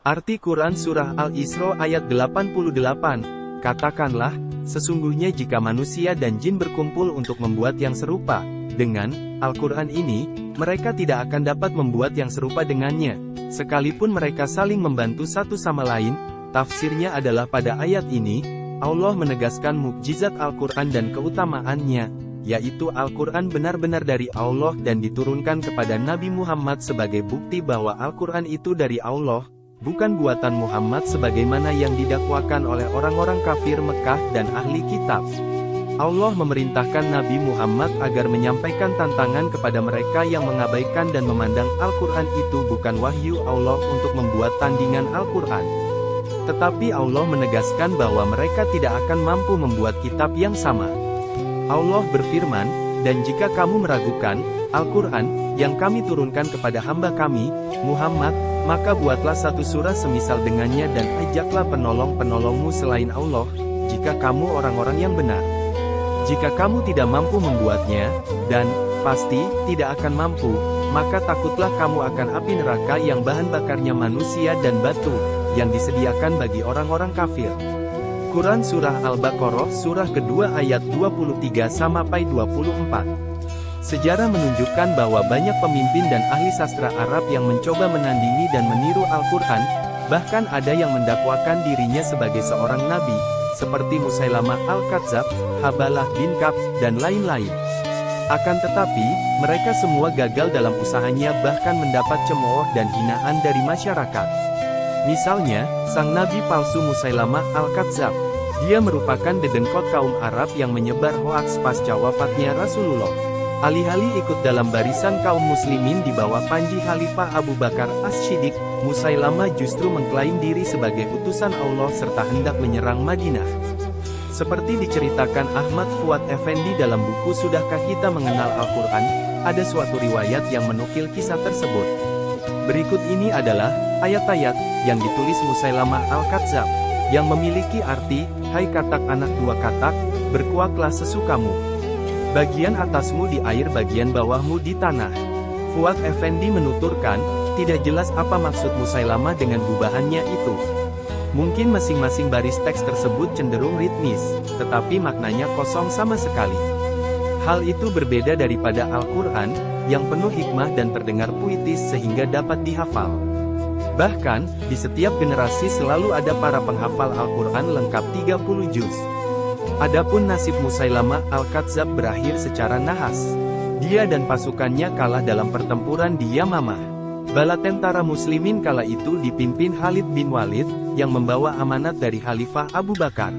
Arti Quran Surah Al-Isra ayat 88, katakanlah, sesungguhnya jika manusia dan jin berkumpul untuk membuat yang serupa dengan Al-Quran ini, mereka tidak akan dapat membuat yang serupa dengannya, sekalipun mereka saling membantu satu sama lain. Tafsirnya adalah pada ayat ini, Allah menegaskan mukjizat Al-Quran dan keutamaannya, yaitu Al-Quran benar-benar dari Allah dan diturunkan kepada Nabi Muhammad sebagai bukti bahwa Al-Quran itu dari Allah, bukan buatan Muhammad sebagaimana yang didakwakan oleh orang-orang kafir Mekah dan ahli kitab. Allah memerintahkan Nabi Muhammad agar menyampaikan tantangan kepada mereka yang mengabaikan dan memandang Al-Quran itu bukan wahyu Allah untuk membuat tandingan Al-Quran. Tetapi Allah menegaskan bahwa mereka tidak akan mampu membuat kitab yang sama. Allah berfirman, dan jika kamu meragukan Al-Quran yang kami turunkan kepada hamba kami, Muhammad, maka buatlah satu surah semisal dengannya dan ajaklah penolong-penolongmu selain Allah, jika kamu orang-orang yang benar. Jika kamu tidak mampu membuatnya, dan pasti tidak akan mampu, maka takutlah kamu akan api neraka yang bahan bakarnya manusia dan batu, yang disediakan bagi orang-orang kafir. Quran Surah Al-Baqarah Surah kedua ayat 23-24. Sejarah menunjukkan bahwa banyak pemimpin dan ahli sastra Arab yang mencoba menandingi dan meniru Al-Quran, bahkan ada yang mendakwakan dirinya sebagai seorang nabi, seperti Musailamah Al-Kadzab, Habalah bin Kab, dan lain-lain. Akan tetapi, mereka semua gagal dalam usahanya bahkan mendapat cemooh dan hinaan dari masyarakat. Misalnya, sang nabi palsu Musailamah Al-Kadzab. Dia merupakan dedengkot kaum Arab yang menyebar hoaks pasca wafatnya Rasulullah. Alih-alih ikut dalam barisan kaum muslimin di bawah panji Khalifah Abu Bakar As-Siddiq, Musailamah justru mengklaim diri sebagai utusan Allah serta hendak menyerang Madinah. Seperti diceritakan Ahmad Fuad Effendi dalam buku Sudahkah Kita Mengenal Al-Quran, ada suatu riwayat yang menukil kisah tersebut. Berikut ini adalah ayat-ayat yang ditulis Musailamah Al-Kadzab, yang memiliki arti, hai katak anak dua katak, berkuaklah sesukamu. Bagian atasmu di air, bagian bawahmu di tanah. Fuad Effendi menuturkan, tidak jelas apa maksud Musailamah dengan gubahannya itu. Mungkin masing-masing baris teks tersebut cenderung ritmis, tetapi maknanya kosong sama sekali. Hal itu berbeda daripada Al-Quran, yang penuh hikmah dan terdengar puitis sehingga dapat dihafal. Bahkan, di setiap generasi selalu ada para penghafal Al-Quran lengkap 30 juz. Adapun nasib Musailamah Al-Kadzab berakhir secara nahas. Dia dan pasukannya kalah dalam pertempuran di Yamamah. Bala tentara muslimin kala itu dipimpin Khalid bin Walid, yang membawa amanat dari Khalifah Abu Bakar.